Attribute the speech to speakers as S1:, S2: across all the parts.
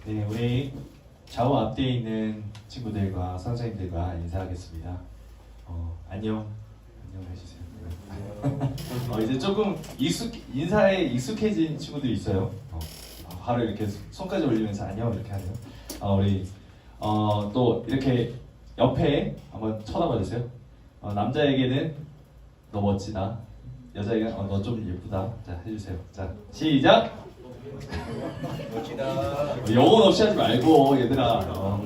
S1: 네, 우리 좌우 앞뒤에 있는 친구들과 선생님들과 인사하겠습니다. 안녕 해주세요. 이제 조금 인사에 익숙해진 친구들이 있어요. 바로 이렇게 손까지 올리면서 안녕 이렇게 하네요. 우리 또 이렇게 옆에 한번 쳐다봐 주세요. 남자에게는 너 멋지다. 여자에게는 너 좀 예쁘다. 자, 해주세요. 자, 시작.
S2: 멋지다.
S1: 영혼 없이 하지 말고 얘들아.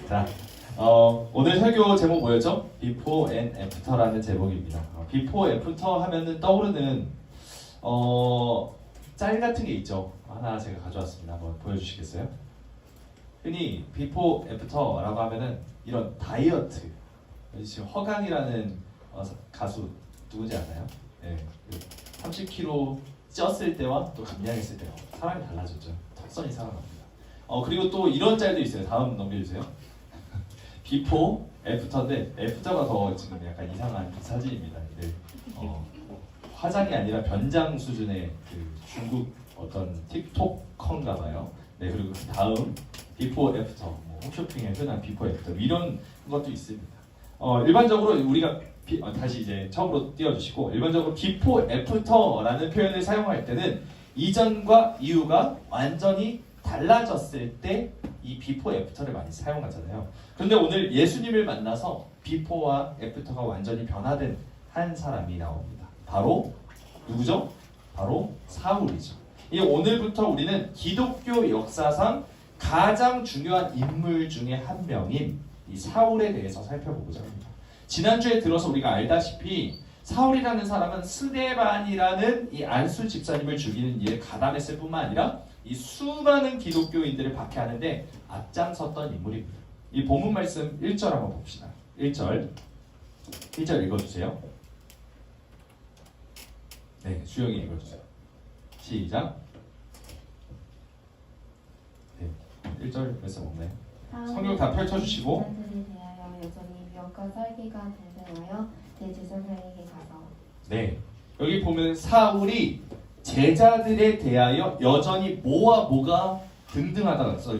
S1: 자, 오늘 설교 제목 뭐였죠? Before and After라는 제목입니다. Before, After 하면은 떠오르는 짤 같은 게 있죠. 하나 제가 가져왔습니다. 한번 보여주시겠어요? 흔히 Before, After라고 하면은 이런 다이어트. 지금 허강이라는 가수 누구지 아나요? 네, 30kg 쪘을 때와 또 감량했을 때와 사람이 달라졌죠. 턱선이 살아납니다. 그리고 또 이런 짤도 있어요. 다음 넘겨주세요. 비포, 애프터인데 애프터가 더 지금 약간 이상한 사진입니다. 화장이 아니라 변장 수준의 그 중국 어떤 틱톡커인가봐요. 네, 그리고 그 다음 비포, 애프터, 뭐 홈쇼핑에 흔한 비포, 애프터 이런 것도 있습니다. 일반적으로 우리가 다시 이제 처음으로 띄워주시고, 일반적으로 before, after라는 표현을 사용할 때는 이전과 이후가 완전히 달라졌을 때 이 before, after를 많이 사용하잖아요. 그런데 오늘 예수님을 만나서 before와 after가 완전히 변화된 한 사람이 나옵니다. 바로 누구죠? 바로 사울이죠. 오늘부터 우리는 기독교 역사상 가장 중요한 인물 중에 한 명인 이 사울에 대해서 살펴보고자 합니다. 지난주에 들어서 우리가 알다시피 사울이라는 사람은 스데반이라는 이 안수 집사님을 죽이는 일에 가담했을 뿐만 아니라 이 수많은 기독교인들을 박해하는데 앞장섰던 인물입니다. 이 본문 말씀 1절 한번 봅시다. 1절 읽어주세요. 네, 수영이 읽어주세요. 시작. 네, 1절 말씀 없나요? 성경 다 펼쳐주시고.
S3: 여전히 위협과 살기가 든든하여 내 제자들에게 가서.
S1: 네, 여기 보면 사울이 제자들에 대하여 여전히 뭐와 뭐가 등등하다고 써요.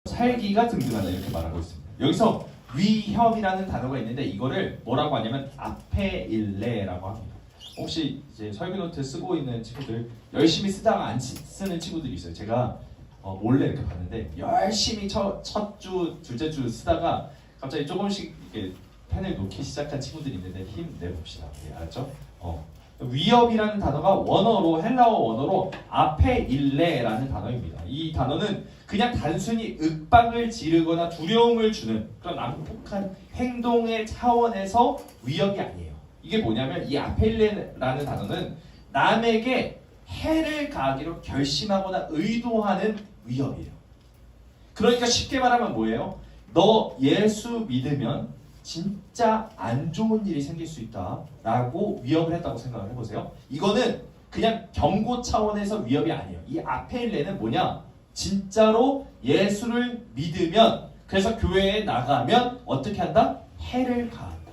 S1: 살기가 등등하다 이렇게 말하고 있습니다. 여기서 위협이라는 단어가 있는데 이거를 뭐라고 하냐면 아페일레라고 합니다. 혹시 이제 설교 노트 쓰고 있는 친구들 열심히 쓰다가 안 쓰는 친구들이 있어요. 제가 몰래 이렇게 봤는데 열심히 첫 주, 둘째 주 쓰다가 갑자기 조금씩 이렇게 펜을 놓기 시작한 친구들이 있는데 힘내봅시다. 네, 알았죠? 위협이라는 단어가 원어로 헬라어 원어로 아페일레라는 단어입니다. 이 단어는 그냥 단순히 윽박을 지르거나 두려움을 주는 그런 난폭한 행동의 차원에서 위협이 아니에요. 이게 뭐냐면 이 아페일레라는 단어는 남에게 해를 가하기로 결심하거나 의도하는 위협이에요. 그러니까 쉽게 말하면 뭐예요? 너 예수 믿으면 진짜 안 좋은 일이 생길 수 있다 라고 위협을 했다고 생각을 해보세요. 이거는 그냥 경고 차원에서 위협이 아니에요. 이 아페일레는 뭐냐? 진짜로 예수를 믿으면, 그래서 교회에 나가면 어떻게 한다? 해를 가한다.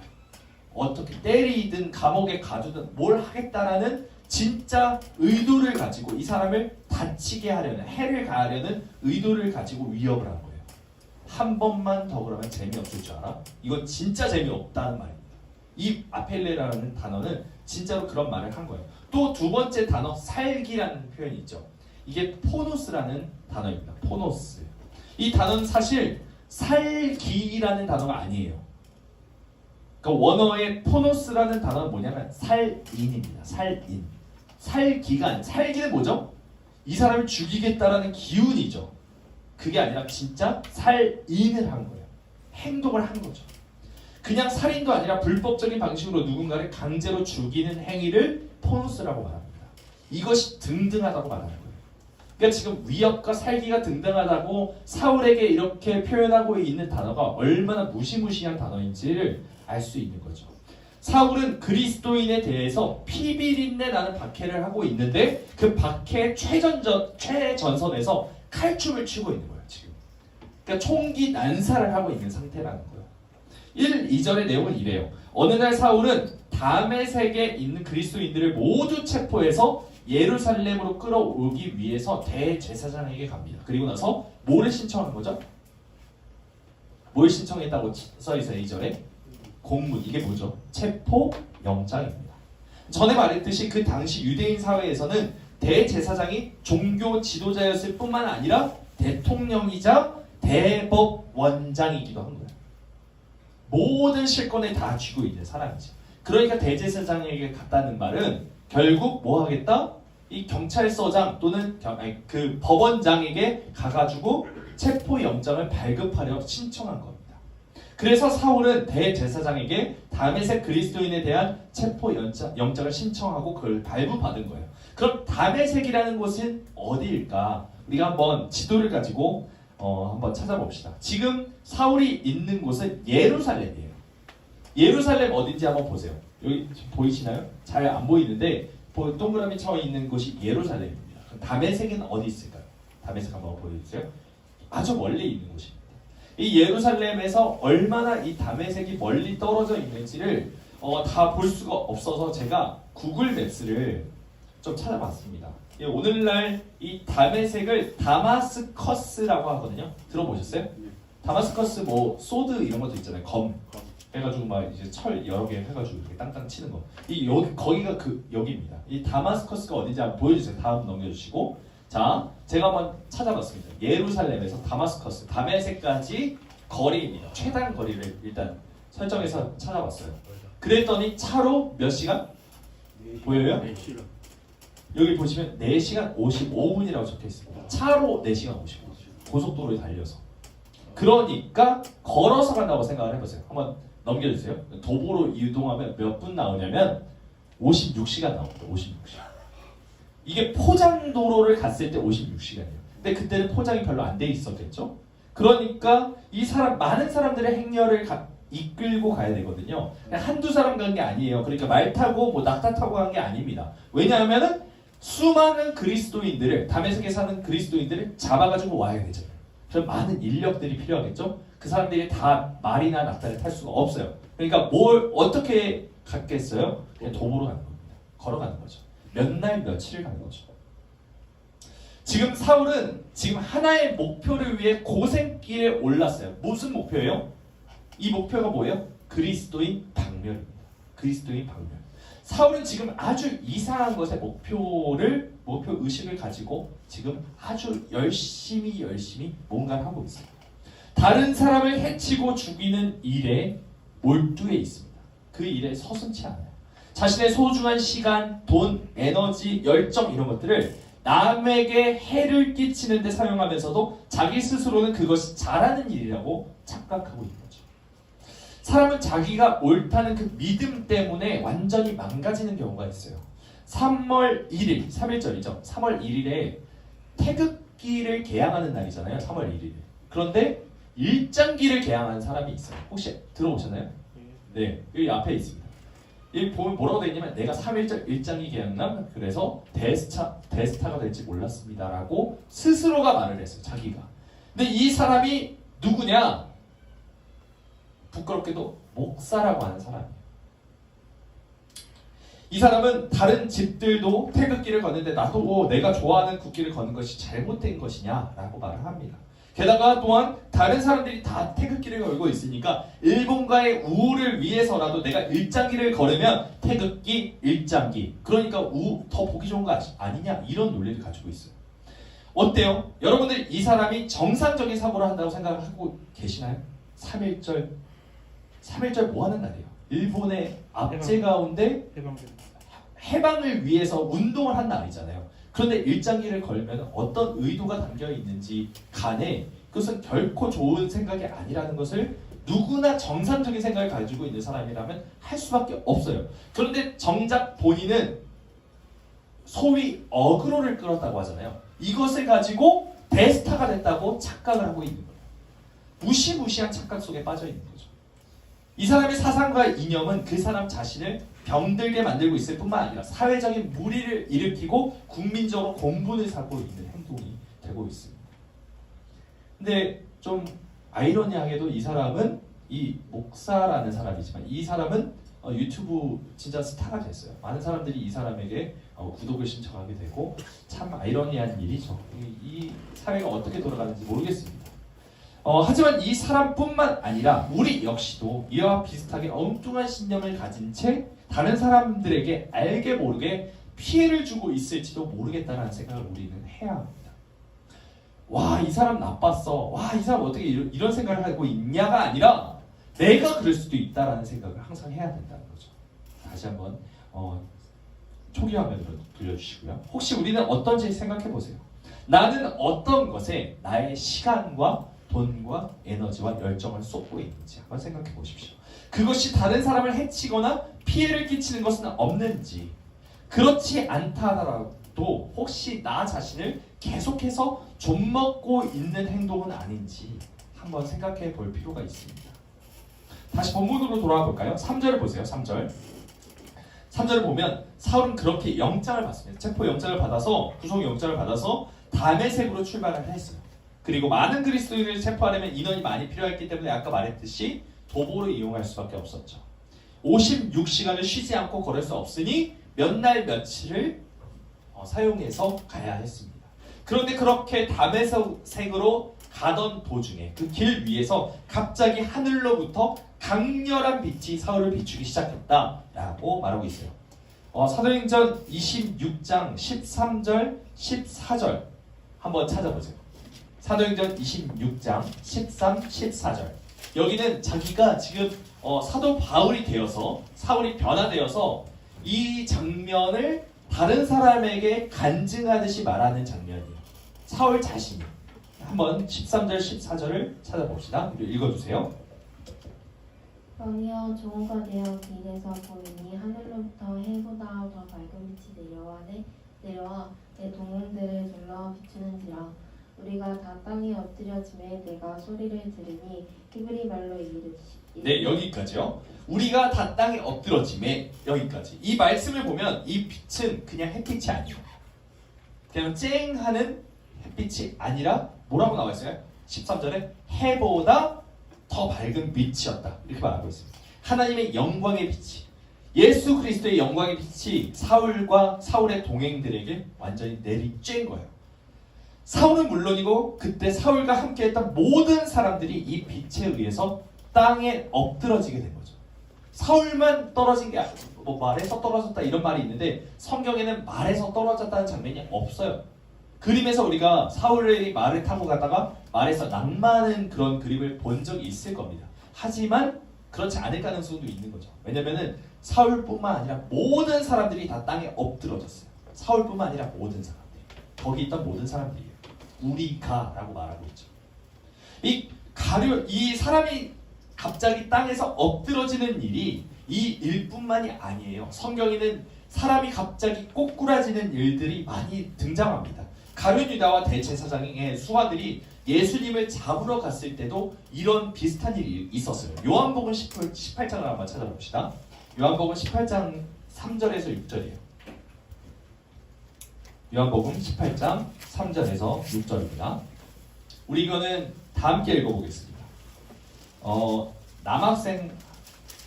S1: 어떻게 때리든 감옥에 가두든 뭘 하겠다라는 진짜 의도를 가지고 이 사람을 다치게 하려는, 해를 가하려는 의도를 가지고 위협을 한 거예요. 한 번만 더 그러면 재미없을 줄 알아? 이건 진짜 재미없다는 말입니다. 이 아펠레라는 단어는 진짜로 그런 말을 한 거예요. 또 두 번째 단어 살기라는 표현이 있죠. 이게 포노스라는 단어입니다. 포노스. 이 단어는 사실 살기라는 단어가 아니에요. 그러니까 원어의 포노스라는 단어는 뭐냐면 살인입니다. 살인. 살기가, 살기는 뭐죠? 이 사람을 죽이겠다라는 기운이죠. 그게 아니라 진짜 살인을 한 거예요. 행동을 한 거죠. 그냥 살인도 아니라 불법적인 방식으로 누군가를 강제로 죽이는 행위를 포누스라고 말합니다. 이것이 등등하다고 말하는 거예요. 그러니까 지금 위협과 살기가 등등하다고 사울에게 이렇게 표현하고 있는 단어가 얼마나 무시무시한 단어인지를 알 수 있는 거죠. 사울은 그리스도인에 대해서 피비린내나는 박해를 하고 있는데 그 박해 최전선에서 칼춤을 추고 있는 거예요. 지금. 그러니까 총기 난사를 하고 있는 상태라는 거예요. 1, 2절의 내용은 이래요. 어느 날 사울은 다메섹에 있는 그리스도인들을 모두 체포해서 예루살렘으로 끌어오기 위해서 대제사장에게 갑니다. 그리고 나서 뭐를 신청한 거죠? 뭘 신청했다고 써있어요? 2절에 공문. 이게 뭐죠? 체포 영장입니다. 전에 말했듯이 그 당시 유대인 사회에서는 대제사장이 종교 지도자였을 뿐만 아니라 대통령이자 대법원장이기도 한 거예요. 모든 실권을 다 쥐고 있는 사람이죠. 그러니까 대제사장에게 갔다는 말은 결국 뭐 하겠다? 이 경찰서장 또는 그 법원장에게 가가지고 체포 영장을 발급하려 신청한 겁니다. 그래서 사울은 대제사장에게 다메섹 그리스도인에 대한 체포 영장을 신청하고 그걸 발부받은 거예요. 그럼 다메섹이라는 곳은 어디일까? 우리가 한번 지도를 가지고 한번 찾아봅시다. 지금 사울이 있는 곳은 예루살렘이에요. 예루살렘 어딘지 한번 보세요. 여기 보이시나요? 잘 안 보이는데 동그라미 쳐 있는 곳이 예루살렘입니다. 다메섹은 어디 있을까요? 다메섹 한번 보여주세요. 아주 멀리 있는 곳입니다. 이 예루살렘에서 얼마나 이 다메섹이 멀리 떨어져 있는지를 다 볼 수가 없어서 제가 구글 맵스를 좀 찾아봤습니다. 오늘날 이 다메섹을 다마스커스라고 하거든요. 들어보셨어요? 다마스커스 뭐 소드 이런 것도 있잖아요. 검 해가지고 막 이제 철 여러 개 해가지고 이렇게 땅땅 치는 거. 거기가 여기입니다. 이 다마스커스가 어딘지 한번 보여주세요. 다음 넘겨주시고. 자, 제가 한번 찾아봤습니다. 예루살렘에서 다마스커스, 다메섹까지 거리입니다. 최단 거리를 일단 설정해서 찾아봤어요. 그랬더니 차로 몇 시간? 보여요? 여기 보시면 4시간 55분이라고 적혀 있습니다. 차로 4시간 55분. 고속도로에 달려서. 그러니까 걸어서 간다고 생각을 해보세요. 한번 넘겨주세요. 도보로 이동하면 몇 분 나오냐면 56시간 나옵니다. 56시간. 이게 포장도로를 갔을 때 56시간이에요. 근데 그때는 포장이 별로 안 돼 있었겠죠. 그러니까 많은 사람들의 행렬을 이끌고 가야 되거든요. 한두 사람 간 게 아니에요. 그러니까 말 타고 뭐 낙타 타고 간 게 아닙니다. 왜냐하면은 수많은 그리스도인들을 다메섹에 사는 그리스도인들을 잡아가지고 와야 되잖아요. 그럼 많은 인력들이 필요하겠죠. 그 사람들이 다 말이나 낙타를 탈 수가 없어요. 그러니까 어떻게 갔겠어요? 그냥 도보로 가는 겁니다. 걸어가는 거죠. 몇 날 며칠을 가는 거죠. 지금 사울은 지금 하나의 목표를 위해 고생길에 올랐어요. 무슨 목표예요? 이 목표가 뭐예요? 그리스도인 방멸입니다. 그리스도인 방멸. 사울은 지금 아주 이상한 것에 목표 의식을 가지고 지금 아주 열심히 뭔가를 하고 있습니다. 다른 사람을 해치고 죽이는 일에 몰두해 있습니다. 그 일에 서슴지 않아요. 자신의 소중한 시간, 돈, 에너지, 열정 이런 것들을 남에게 해를 끼치는 데 사용하면서도 자기 스스로는 그것이 잘하는 일이라고 착각하고 있는 거죠. 사람은 자기가 옳다는 그 믿음 때문에 완전히 망가지는 경우가 있어요. 3월 1일, 3일절이죠. 3월 1일에 태극기를 개양하는 날이잖아요. 3월 1일. 그런데 일장기를 개양하는 사람이 있어요. 혹시 들어보셨나요? 네, 여기 앞에 있습니다. 여기 보면 뭐라고 되어 있냐면 내가 3일절 일장기 개양남 그래서 대스타가 될지 몰랐습니다 라고 스스로가 말을 했어요. 자기가. 근데 이 사람이 누구냐? 부끄럽게도 목사라고 하는 사람이에요. 이 사람은 다른 집들도 태극기를 거는데 나도 내가 좋아하는 국기를 거는 것이 잘못된 것이냐 라고 말을 합니다. 게다가 또한 다른 사람들이 다 태극기를 걸고 있으니까 일본과의 우호를 위해서라도 내가 일장기를 걸으면 태극기, 일장기 그러니까 더 보기 좋은 거 아니냐 이런 논리를 가지고 있어요. 어때요? 여러분들 이 사람이 정상적인 사고를 한다고 생각하고 계시나요? 3.1절 뭐 하는 날이에요? 일본의 압제 가운데 해방을 위해서 운동을 한 날이잖아요. 그런데 일장기를 걸면 어떤 의도가 담겨 있는지 간에 그것은 결코 좋은 생각이 아니라는 것을 누구나 정상적인 생각을 가지고 있는 사람이라면 할 수밖에 없어요. 그런데 정작 본인은 소위 어그로를 끌었다고 하잖아요. 이것을 가지고 대스타가 됐다고 착각을 하고 있는 거예요. 무시무시한 착각 속에 빠져 있는 거죠. 이 사람의 사상과 이념은 그 사람 자신을 병들게 만들고 있을 뿐만 아니라 사회적인 무리를 일으키고 국민적으로 공분을 사고 있는 행동이 되고 있습니다. 근데 좀 아이러니하게도 이 사람은 이 목사라는 사람이지만 이 사람은 유튜브 진짜 스타가 됐어요. 많은 사람들이 이 사람에게 구독을 신청하게 되고 참 아이러니한 일이죠. 이 사회가 어떻게 돌아가는지 모르겠습니다. 하지만 이 사람뿐만 아니라 우리 역시도 이와 비슷하게 엉뚱한 신념을 가진 채 다른 사람들에게 알게 모르게 피해를 주고 있을지도 모르겠다는 생각을 우리는 해야 합니다. 와, 이 사람 나빴어. 와, 이 사람 어떻게 이런 생각을 하고 있냐가 아니라 내가 그럴 수도 있다라는 생각을 항상 해야 된다는 거죠. 다시 한번 초기 화면으로 돌려주시고요. 혹시 우리는 어떤지 생각해 보세요. 나는 어떤 것에 나의 시간과 돈과 에너지와 열정을 쏟고 있는지 한번 생각해 보십시오. 그것이 다른 사람을 해치거나 피해를 끼치는 것은 없는지, 그렇지 않다 하더라도 혹시 나 자신을 계속해서 좀먹고 있는 행동은 아닌지 한번 생각해 볼 필요가 있습니다. 다시 본문으로 돌아와 볼까요? 3절을 보세요. 3절. 3절을 보면 사울은 그렇게 영장을 받습니다. 체포 영장을 받아서, 구속 영장을 받아서 다메섹으로 출발을 했어요. 그리고 많은 그리스도인을 체포하려면 인원이 많이 필요했기 때문에 아까 말했듯이 도보를 이용할 수밖에 없었죠. 56시간을 쉬지 않고 걸을 수 없으니 몇 날 며칠을 사용해서 가야 했습니다. 그런데 그렇게 다메섹으로 가던 도중에 그 길 위에서 갑자기 하늘로부터 강렬한 빛이 사울을 비추기 시작했다라고 말하고 있어요. 사도행전 26장 13절 14절 한번 찾아보세요. 사도행전 26장 13, 14절. 여기는 자기가 지금 사도 바울이 되어서 사울이 변화되어서 이 장면을 다른 사람에게 간증하듯이 말하는 장면이에요. 사울 자신이. 한번 13절, 14절을 찾아봅시다. 읽어주세요.
S3: 왕이여 종우가 되어 길에서 보이니 하늘로부터 해보다 더 밝은 빛이 내려와 내 동물들을 둘러 비추는지라. 우리가 다 땅에 엎드려짐에 내가 소리를 들으니 히브리 말로 이르시.
S1: 네, 여기까지요. 우리가 다 땅에 엎드러짐에 여기까지. 이 말씀을 보면 이 빛은 그냥 햇빛이 아니에요. 그냥 쨍하는 햇빛이 아니라 뭐라고 나와 있어요? 13절에 해보다 더 밝은 빛이었다. 이렇게 말하고 있습니다. 하나님의 영광의 빛이, 예수 그리스도의 영광의 빛이 사울과 사울의 동행들에게 완전히 내리쬐인 거예요. 사울은 물론이고 그때 사울과 함께했던 모든 사람들이 이 빛에 의해서 땅에 엎드러지게 된 거죠. 사울만 떨어진 게 말에서 떨어졌다 이런 말이 있는데 성경에는 말에서 떨어졌다는 장면이 없어요. 그림에서 우리가 사울의 말을 타고 가다가 말에서 낭만하는 그런 그림을 본 적이 있을 겁니다. 하지만 그렇지 않을 가능성도 있는 거죠. 왜냐면은 사울뿐만 아니라 모든 사람들이 다 땅에 엎드러졌어요. 사울뿐만 아니라 모든 사람들. 거기 있던 모든 사람들이에요. 우리가라고 말하고 있죠. 이 사람이 갑자기 땅에서 엎드러지는 일이 이 일뿐만이 아니에요. 성경에는 사람이 갑자기 꼬꾸라지는 일들이 많이 등장합니다. 가룟 유다와 대제사장의 수하들이 예수님을 잡으러 갔을 때도 이런 비슷한 일이 있었어요. 요한복음 18장을 한번 찾아봅시다. 요한복음 18장 3절에서 6절이에요. 요한복음 18장 3절에서 6절입니다. 우리 이거는 다 함께 읽어보겠습니다. 남학생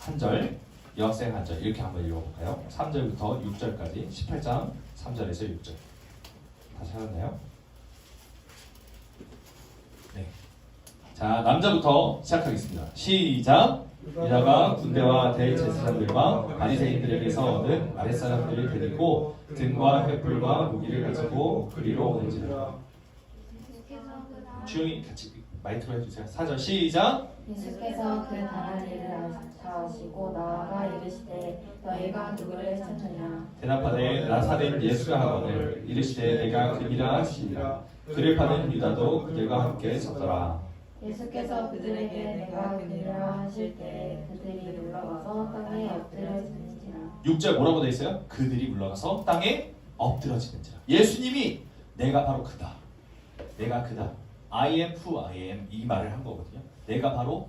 S1: 한 절, 여학생 한 절 이렇게 한번 읽어볼까요? 3절부터 6절까지 18장 3절에서 6절. 다 찾았나요? 네. 자, 남자부터 시작하겠습니다. 시작! 유다가 군대와 대제사장들과 바리새인들에게서 얻은 아랫사람들을 데리고 등과 횃불과 무기를 가지고 그리로 오는지라. 조용히 같이 마이크로 해주세요. 4절 시작!
S3: 예수께서 그 다라리를 다하시고 나아가 이르시되 너희가 누구를 찾느냐.
S1: 대답하되 나사렛 예수라 하거늘. 이르시되 내가 그니라 하시니라. 그를 파는 유다도 그들과 함께 섰더라.
S3: 예수께서 그들에게 내가 그니라 하실 때 그들이 물러가서 땅에 엎드려지는지라.
S1: 6절 뭐라고 되어 있어요? 그들이 물러가서 땅에 엎드러지는지라. 예수님이 내가 바로 그다. 내가 그다. I am who I am 이 말을 한 거거든요. 내가 바로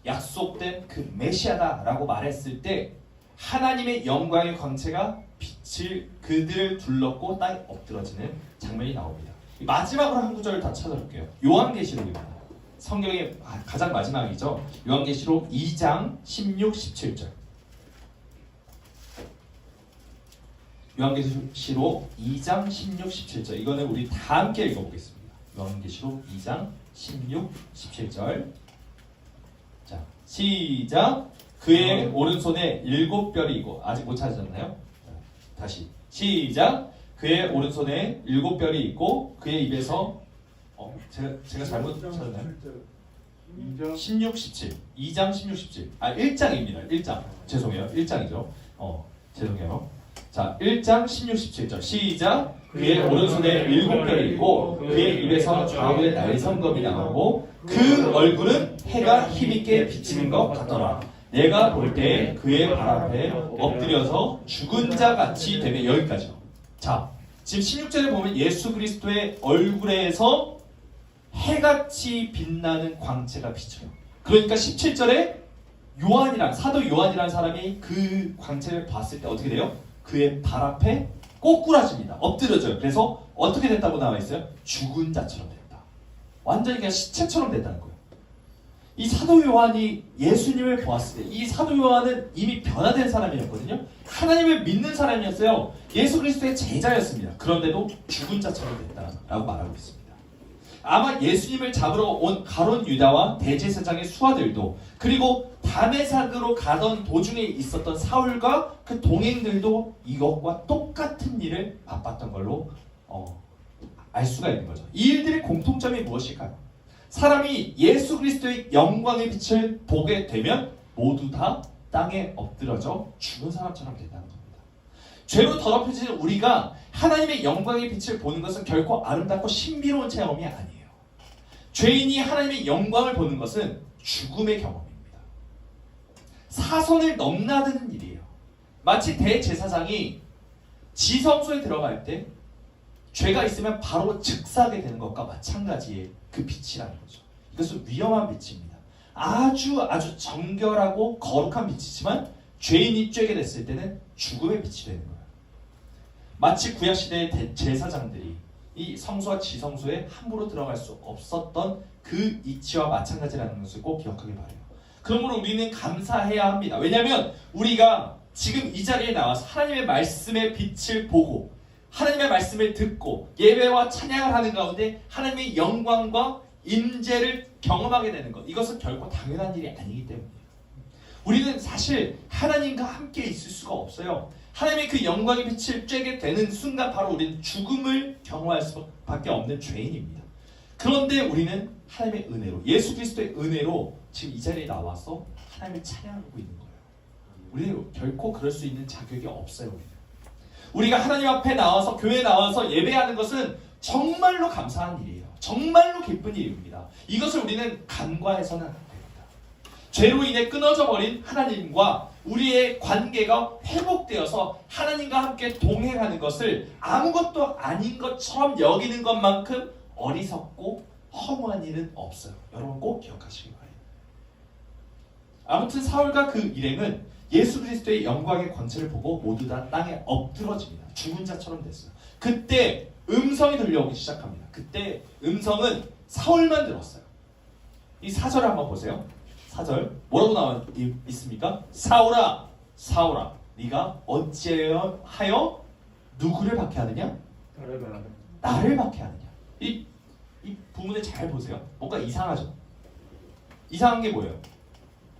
S1: 약속된 그 메시아다라고 말했을 때 하나님의 영광의 광채가 빛을 그들을 둘렀고 땅에 엎드러지는 장면이 나옵니다. 마지막으로 한 구절을 다 찾아볼게요. 요한계시록입니다. 성경의 가장 마지막이죠. 요한계시록 2장 16, 17절. 요한계시록 2장 16, 17절. 이거는 우리 다 함께 읽어보겠습니다. 요한계시록 2장 16, 17절. 자, 시작. 그의 오른손에 7별이 있고, 아직 못 찾으셨나요? 다시 시작. 그의 오른손에 7별이 있고 그의 입에서 제가 잘못 찾았나요? 16, 17. 2장 16, 17. 1장입니다. 1장. 죄송해요. 1장이죠. 죄송해요. 자, 1장 16, 17절. 시작. 그의 오른손에 7별이 있고 그의 입에서 좌우에 날성검이 나오고 그 얼굴은 해가 힘있게 비치는 것 같더라. 내가 볼 때 그의 발 앞에 엎드려서 죽은 자 같이 되며. 여기까지요. 자, 지금 16절에 보면 예수 그리스도의 얼굴에서 해같이 빛나는 광채가 비쳐요. 그러니까 17절에 사도 요한이라는 사람이 그 광채를 봤을 때 어떻게 돼요? 그의 발 앞에 꼬꾸라집니다. 엎드려져요. 그래서 어떻게 됐다고 나와 있어요? 죽은 자처럼 됐다. 완전히 그냥 시체처럼 됐다는 거예요. 이 사도 요한이 예수님을 보았을 때 이 사도 요한은 이미 변화된 사람이었거든요. 하나님을 믿는 사람이었어요. 예수 그리스도의 제자였습니다. 그런데도 죽은 자처럼 됐다라고 말하고 있습니다. 아마 예수님을 잡으러 온 가룟 유다와 대제사장의 수하들도, 그리고 다메삭으로 가던 도중에 있었던 사울과 그 동행들도 이것과 똑같은 일을 맛봤던 걸로 알 수가 있는 거죠. 이 일들의 공통점이 무엇일까요? 사람이 예수 그리스도의 영광의 빛을 보게 되면 모두 다 땅에 엎드러져 죽은 사람처럼 된다는 겁니다. 죄로 더럽혀진 우리가 하나님의 영광의 빛을 보는 것은 결코 아름답고 신비로운 체험이 아니에요. 죄인이 하나님의 영광을 보는 것은 죽음의 경험입니다. 사선을 넘나드는 일이에요. 마치 대제사장이 지성소에 들어갈 때 죄가 있으면 바로 즉사하게 되는 것과 마찬가지의 그 빛이라는 거죠. 이것은 위험한 빛입니다. 아주 정결하고 거룩한 빛이지만 죄인이 쬐게 됐을 때는 죽음의 빛이 되는 거예요. 마치 구약시대의 제사장들이 이 성소와 지성소에 함부로 들어갈 수 없었던 그 이치와 마찬가지라는 것을 꼭 기억하기 바라요. 그러므로 우리는 감사해야 합니다. 왜냐하면 우리가 지금 이 자리에 나와서 하나님의 말씀의 빛을 보고 하나님의 말씀을 듣고 예배와 찬양을 하는 가운데 하나님의 영광과 임재를 경험하게 되는 것, 이것은 결코 당연한 일이 아니기 때문이에요. 우리는 사실 하나님과 함께 있을 수가 없어요. 하나님의 그 영광의 빛을 쬐게 되는 순간 바로 우리는 죽음을 경험할 수밖에 없는 죄인입니다. 그런데 우리는 하나님의 은혜로, 예수 그리스도의 은혜로 지금 이 자리에 나와서 하나님을 찬양하고 있는 거예요. 우리는 결코 그럴 수 있는 자격이 없어요. 우리가 하나님 앞에 나와서, 교회에 나와서 예배하는 것은 정말로 감사한 일이에요. 정말로 기쁜 일입니다. 이것을 우리는 간과해서는 안 됩니다. 죄로 인해 끊어져 버린 하나님과 우리의 관계가 회복되어서 하나님과 함께 동행하는 것을 아무것도 아닌 것처럼 여기는 것만큼 어리석고 허무한 일은 없어요. 여러분 꼭 기억하시기 바랍니다. 아무튼 사울과 그 일행은 예수 그리스도의 영광의 권세를 보고 모두 다 땅에 엎드러집니다. 죽은 자처럼 됐어요. 그때 음성이 들려오기 시작합니다. 그때 음성은 사울만 들었어요. 이 4절을 한번 보세요. 4절 뭐라고 나와 있습니까? 사울아, 사울아, 네가 어찌하여 누구를 박해하느냐? 나를 박해하느냐? 이 부분을 잘 보세요. 뭔가 이상하죠? 이상한 게 뭐예요?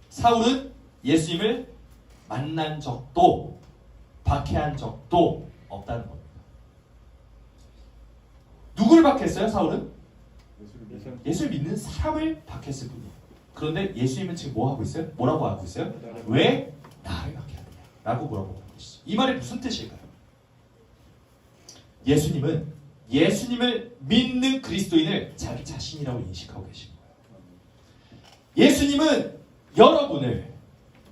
S1: 사울은 예수님을 만난 적도 박해한 적도 없다는 겁니다. 누구를 박해했어요? 사울은? 예수를 믿는 사람을 박해했을 뿐이에요. 그런데 예수님은 지금 뭐 하고 있어요? 뭐라고 하고 있어요? 왜 나를 박해하느냐? 라고 물어보고 계시죠. 이 말이 무슨 뜻일까요? 예수님은 예수님을 믿는 그리스도인을 자기 자신이라고 인식하고 계신 거예요. 예수님은 여러분을,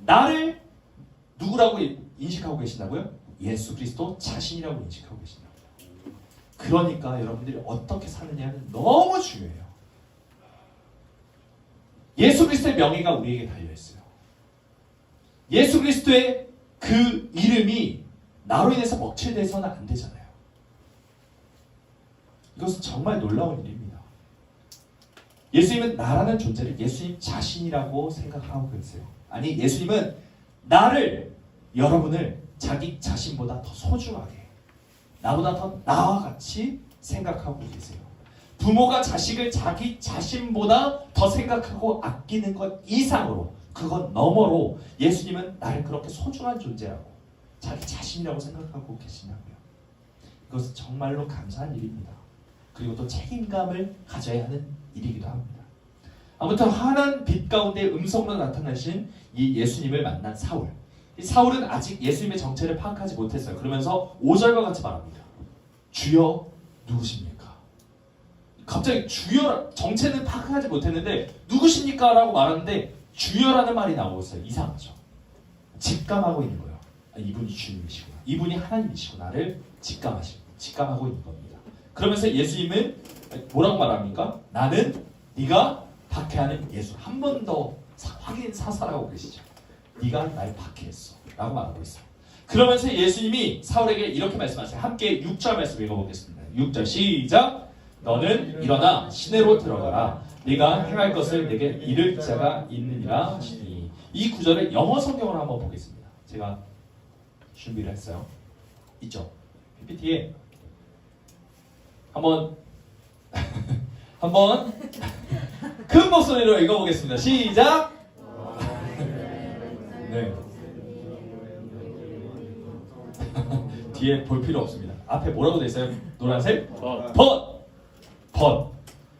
S1: 나를 누구라고 인식하고 계신다고요? 예수 그리스도 자신이라고 인식하고 계신다고요. 그러니까 여러분들이 어떻게 사느냐는 너무 중요해요. 예수 그리스도의 명예가 우리에게 달려있어요. 예수 그리스도의 그 이름이 나로 인해서 먹칠돼서는 안 되잖아요. 이것은 정말 놀라운 일입니다. 예수님은 나라는 존재를 예수님 자신이라고 생각하고 계세요. 아니, 예수님은 나를, 여러분을 자기 자신보다 더 소중하게, 나보다 더 나와 같이 생각하고 계세요. 부모가 자식을 자기 자신보다 더 생각하고 아끼는 것 이상으로, 그것 너머로 예수님은 나를 그렇게 소중한 존재라고, 자기 자신이라고 생각하고 계시냐고요. 이것은 정말로 감사한 일입니다. 그리고 또 책임감을 가져야 하는 일이기도 합니다. 아무튼 환한 빛 가운데 음성으로 나타나신 이 예수님을 만난 사울. 이 사울은 아직 예수님의 정체를 파악하지 못했어요. 그러면서 5절과 같이 말합니다. 주여 누구십니까? 갑자기 주여, 정체는 파악하지 못했는데 누구십니까? 라고 말하는데 주여라는 말이 나오고 있어요. 이상하죠. 직감하고 있는 거예요. 이분이 주님이시구나. 이분이 하나님이시구나를 직감하고 있는 겁니다. 그러면서 예수님은 뭐라고 말합니까? 나는 네가 박해하는 예수. 한 번 더 확인 사살하고 계시죠. 네가 날 박해했어 라고 말하고 있어요. 그러면서 예수님이 사울에게 이렇게 말씀하세요. 함께 6절 말씀 읽어보겠습니다. 6절 시작. 너는 일어나 시내로 들어가라. 네가 행할 것을 내게 이를 자가 있느니라 하시니. 이 구절을 영어 성경으로 한번 보겠습니다. 제가 준비를 했어요. 있죠? PPT에 한번 큰 목소리로 읽어보겠습니다. 시작. 네. 뒤에 볼 필요 없습니다. 앞에 뭐라고 돼 있어요? 노란색? 벗.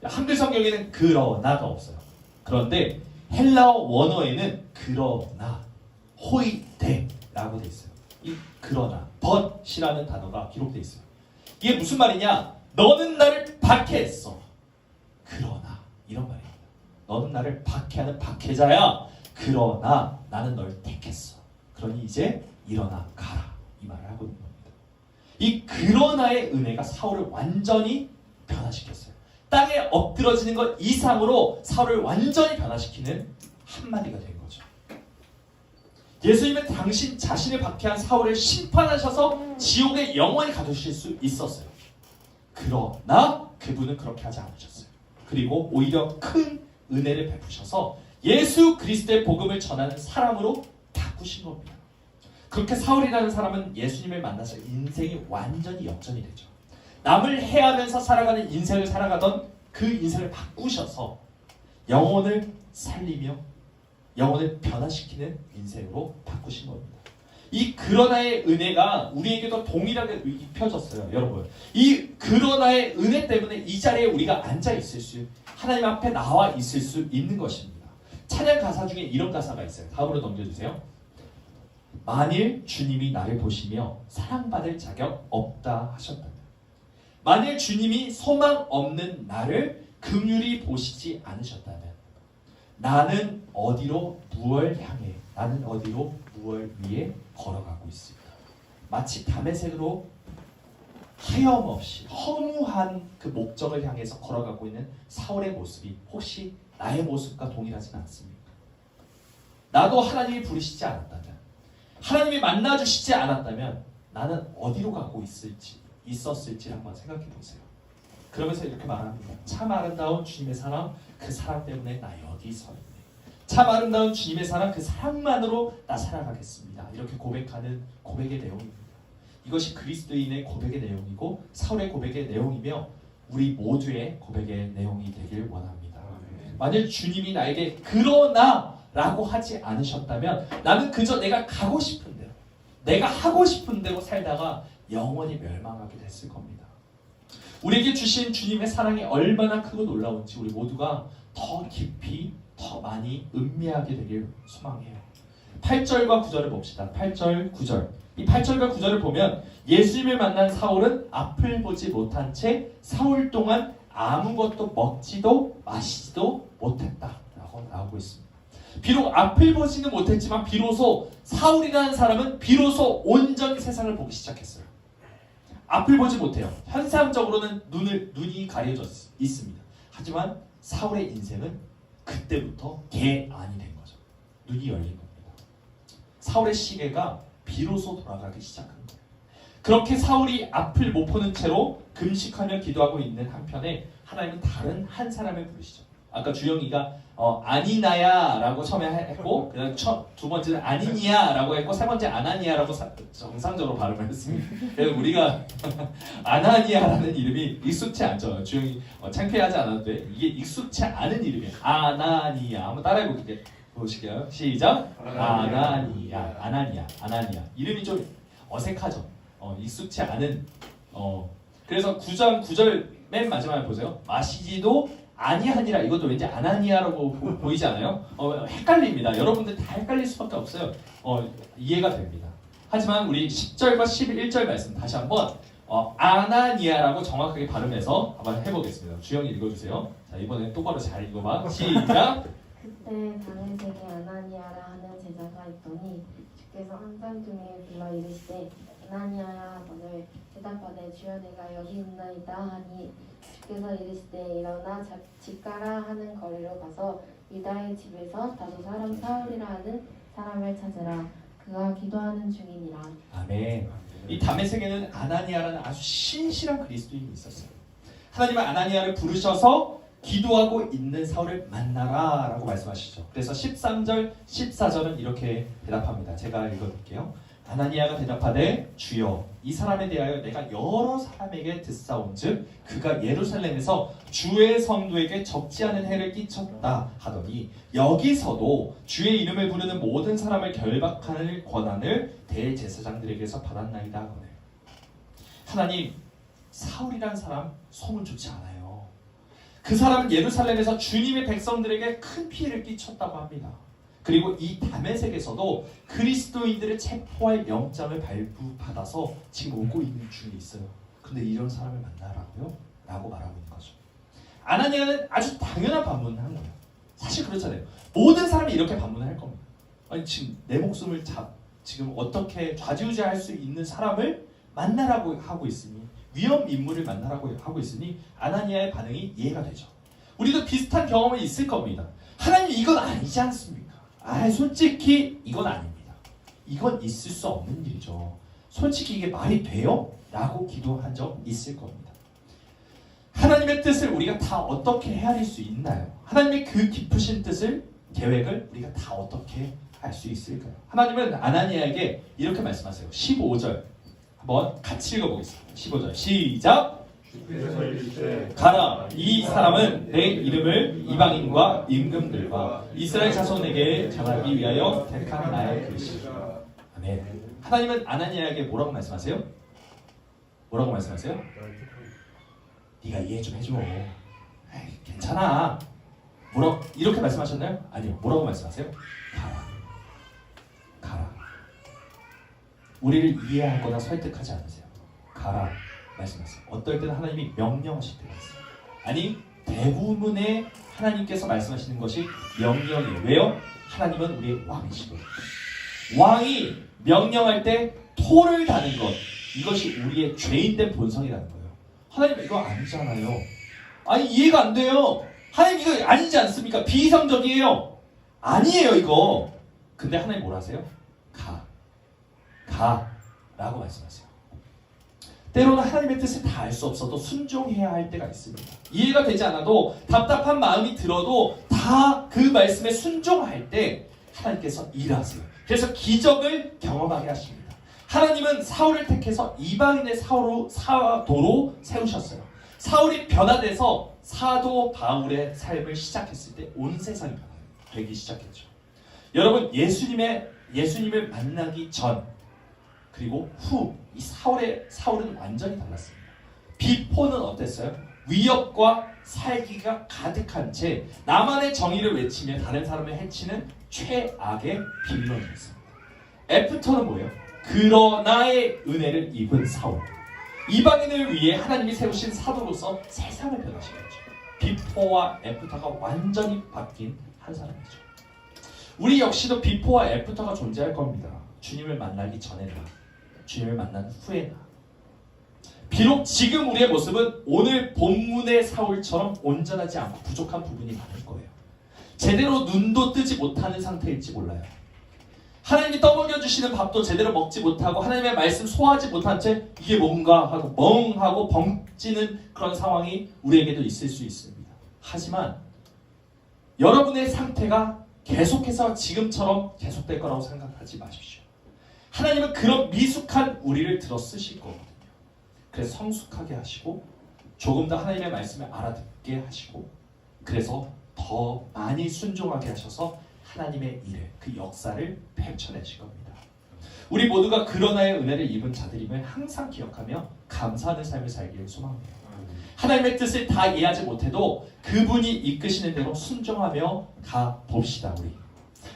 S1: 한글 성경에는 그러나가 없어요. 그런데 헬라어 원어에는 그러나, 호이데라고 돼 있어요. 이 그러나, 벗이라는 단어가 기록돼 있어요. 이게 무슨 말이냐? 너는 나를 박해했어. 그러나, 이런 말이에요. 너는 나를 박해하는 박해자야. 그러나 나는 널 택했어. 그러니 이제 일어나 가라. 이 말을 하고 있는 겁니다. 이 그러나의 은혜가 사울을 완전히 변화시켰어요. 땅에 엎드러지는 것 이상으로 사울을 완전히 변화시키는 한마디가 된 거죠. 예수님은 당신 자신을 박해한 사울을 심판하셔서 지옥에 영원히 가두실 수 있었어요. 그러나 그분은 그렇게 하지 않으셨어요. 그리고 오히려 큰 은혜를 베푸셔서 예수 그리스도의 복음을 전하는 사람으로 바꾸신 겁니다. 그렇게 사울이라는 사람은 예수님을 만나서 인생이 완전히 역전이 되죠. 남을 해하면서 살아가는 인생을 살아가던 그 인생을 바꾸셔서 영혼을 살리며 영혼을 변화시키는 인생으로 바꾸신 겁니다. 이 그러나의 은혜가 우리에게도 동일하게 입혀졌어요. 여러분, 이 그러나의 은혜 때문에 이 자리에 우리가 앉아있을 수, 하나님 앞에 나와 있을 수 있는 것입니다. 찬양 가사 중에 이런 가사가 있어요. 다음으로 넘겨주세요. 만일 주님이 나를 보시며 사랑받을 자격 없다 하셨다면, 만일 주님이 소망 없는 나를 긍휼히 보시지 않으셨다면, 나는 어디로 무엇을 향해, 나는 어디로 무엇을 위해 걸어가고 있을까? 마치 담에색으로 하염없이 허무한 그 목적을 향해서 걸어가고 있는 사울의 모습이 혹시 나의 모습과 동일하지는 않습니까? 나도 하나님이 부르시지 않았다면, 하나님이 만나주시지 않았다면 나는 어디로 가고 있었을지 한번 생각해 보세요. 그러면서 이렇게 말합니다. 참 아름다운 주님의 사랑, 그 사랑 때문에 나 여기 서 있네. 참 아름다운 주님의 사랑, 그 사랑만으로 나 살아가겠습니다. 이렇게 고백하는 고백의 내용입니다. 이것이 그리스도인의 고백의 내용이고 사울의 고백의 내용이며 우리 모두의 고백의 내용이 되길 원합니다. 만일 주님이 나에게 그러나 라고 하지 않으셨다면 나는 그저 내가 가고 싶은 대로, 내가 하고 싶은 대로 살다가 영원히 멸망하게 됐을 겁니다. 우리에게 주신 주님의 사랑이 얼마나 크고 놀라운지 우리 모두가 더 깊이, 더 많이 음미하게 되길 소망해요. 8절과 9절을 봅시다. 8절, 9절. 이 8절과 9절을 보면 예수님을 만난 사울은 앞을 보지 못한 채 사흘 동안 아무것도 먹지도 마시지도 못했다라고 나오고 있습니다. 비록 앞을 보지는 못했지만 비로소 사울이라는 사람은 비로소 온전히 세상을 보기 시작했어요. 앞을 보지 못해요. 현상적으로는 눈이 가려져 있습니다. 하지만 사울의 인생은 그때부터 개안이 된 거죠. 눈이 열린 겁니다. 사울의 시계가 비로소 돌아가기 시작한 거예요. 그렇게 사울이 앞을 못 보는 채로 금식하며 기도하고 있는 한편에 하나님은 다른 한 사람을 부르시죠. 아까 주영이가 아니나야라고 처음에 했고 그다음 두 번째는 아니니야라고 했고 세 번째 아나니아라고 정상적으로 발음을 했습니다. 그래서 우리가 아나니아라는 이름이 익숙치 않죠. 주영이 창피하지 않아도 돼. 이게 익숙치 않은 이름이에요. 아나니아. 한번 따라해 보실게요. 시작. 아나니아. 이름이 좀 어색하죠. 익숙치 않은. 그래서 9장 9절 맨 마지막에 보세요. 마시지도 아니하니라. 이것도 왠지 아나니아라고 보이지 않아요? 헷갈립니다. 여러분들 다 헷갈릴 수밖에 없어요. 이해가 됩니다. 하지만 우리 10절과 11절 말씀 다시 한번 아나니아라고 정확하게 발음해서 한번 해보겠습니다. 주영이 읽어주세요. 자, 이번엔 똑바로 잘 읽어봐. 시작.
S3: 그때 다윗에게 아나니아라 하는 제자가 있더니 주께서 한 사람 중에 불러 이르시되 아나니아야 하거늘 대답하되 주여 내가 여기 있나이다 하니 주께서 이르시되 일어나 집가라 하는 거리로 가서 유다의 집에서 다소 사람 사울이라 하는 사람을 찾으라. 그가 기도하는 중이니라.
S1: 아멘. 이 다메섹에는 아나니아라는 아주 신실한 그리스도인이 있었어요. 하나님은 아나니아를 부르셔서 기도하고 있는 사울을 만나라 라고 말씀하시죠. 그래서 13절, 14절은 이렇게 대답합니다. 제가 읽어볼게요. 아나니아가 대답하되 주여 이 사람에 대하여 내가 여러 사람에게 듣사온즉 그가 예루살렘에서 주의 성도에게 적지 않은 해를 끼쳤다 하더니 여기서도 주의 이름을 부르는 모든 사람을 결박하는 권한을 대제사장들에게서 받았나이다 하거늘. 하나님, 사울이란 사람 소문 좋지 않아요. 그 사람은 예루살렘에서 주님의 백성들에게 큰 피해를 끼쳤다고 합니다. 그리고 이 다메섹에서도 그리스도인들을 체포할 영장을 발부받아서 지금 오고 있는 중에 있어요. 근데 이런 사람을 만나라고요? 라고 말하고 있는 거죠. 아나니아는 아주 당연한 반문을 한 거예요. 사실 그렇잖아요. 모든 사람이 이렇게 반문을 할 겁니다. 아니 지금 내 목숨을 지금 어떻게 좌지우지할 수 있는 사람을 만나라고 하고 있으니 위험 인물을 만나라고 하고 있으니 아나니아의 반응이 이해가 되죠. 우리도 비슷한 경험이 있을 겁니다. 하나님 이건 아니지 않습니까? 솔직히 이건 아닙니다. 이건 있을 수 없는 일이죠. 솔직히 이게 말이 돼요? 라고 기도한 적 있을 겁니다. 하나님의 뜻을 우리가 다 어떻게 헤아릴 수 있나요? 하나님의 그 깊으신 뜻을, 계획을 우리가 다 어떻게 알 수 있을까요? 하나님은 아나니아에게 이렇게 말씀하세요. 15절 한번 같이 읽어보겠습니다. 15절 시작! 가라, 이 사람은 내 이름을 이방인과 임금들과 이스라엘 자손에게 전하기 위하여 택한 나의 글씨라. 아멘. 하나님은 아나니아에게 뭐라고 말씀하세요? 뭐라고 말씀하세요? 네가 이해 좀 해줘. 괜찮아. 이렇게 말씀하셨나요? 아니요. 뭐라고 말씀하세요? 가라. 우리를 이해하거나 설득하지 않으세요. 가라. 말씀하세요. 어떨 때는 하나님이 명령하실 때가 있어요. 아니 대부분의 하나님께서 말씀하시는 것이 명령이에요. 왜요? 하나님은 우리의 왕이시거든요. 왕이 명령할 때 토를 다는 것, 이것이 우리의 죄인된 본성이라는 거예요. 하나님 이거 아니잖아요. 아니 이해가 안 돼요. 하나님 이거 아니지 않습니까? 비이성적이에요. 아니에요 이거. 근데 하나님 뭐라 하세요? 가 라고 말씀하세요. 때로는 하나님의 뜻을 다 알 수 없어도 순종해야 할 때가 있습니다. 이해가 되지 않아도 답답한 마음이 들어도 다 그 말씀에 순종할 때 하나님께서 일하세요. 그래서 기적을 경험하게 하십니다. 하나님은 사울을 택해서 이방인의 사도로 세우셨어요. 사울이 변화돼서 사도 바울의 삶을 시작했을 때 온 세상이 되기 시작했죠. 여러분 예수님을 만나기 전 그리고 후 이 사울은 완전히 달랐습니다. 비포는 어땠어요? 위협과 살기가 가득한 채 나만의 정의를 외치며 다른 사람을 해치는 최악의 빌런이었습니다. 애프터는 뭐예요? 그러나의 은혜를 입은 사울. 이방인을 위해 하나님이 세우신 사도로서 세상을 변화시켰죠. 비포와 애프터가 완전히 바뀐 한 사람이죠. 우리 역시도 비포와 애프터가 존재할 겁니다. 주님을 만나기 전에나 주님을 만난 후에나. 비록 지금 우리의 모습은 오늘 본문의 사울처럼 온전하지 않고 부족한 부분이 많을 거예요. 제대로 눈도 뜨지 못하는 상태일지 몰라요. 하나님이 떠먹여 주시는 밥도 제대로 먹지 못하고 하나님의 말씀 소화하지 못한 채 이게 뭔가 하고 멍하고 벙찌는 그런 상황이 우리에게도 있을 수 있습니다. 하지만 여러분의 상태가 계속해서 지금처럼 계속될 거라고 생각하지 마십시오. 하나님은 그런 미숙한 우리를 들어 쓰실 거거든요. 그래서 성숙하게 하시고 조금 더 하나님의 말씀을 알아듣게 하시고 그래서 더 많이 순종하게 하셔서 하나님의 일을, 그 역사를 펼쳐내실 겁니다. 우리 모두가 그러나의 은혜를 입은 자들임을 항상 기억하며 감사하는 삶을 살기를 소망해요. 하나님의 뜻을 다 이해하지 못해도 그분이 이끄시는 대로 순종하며 가봅시다. 우리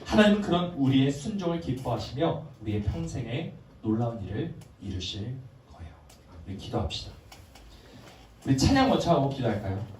S1: 하나님은 그런 우리의 순종을 기뻐하시며 우리의 평생에 놀라운 일을 이루실 거예요. 우리 기도합시다. 우리 찬양 먼저 하고 기도할까요?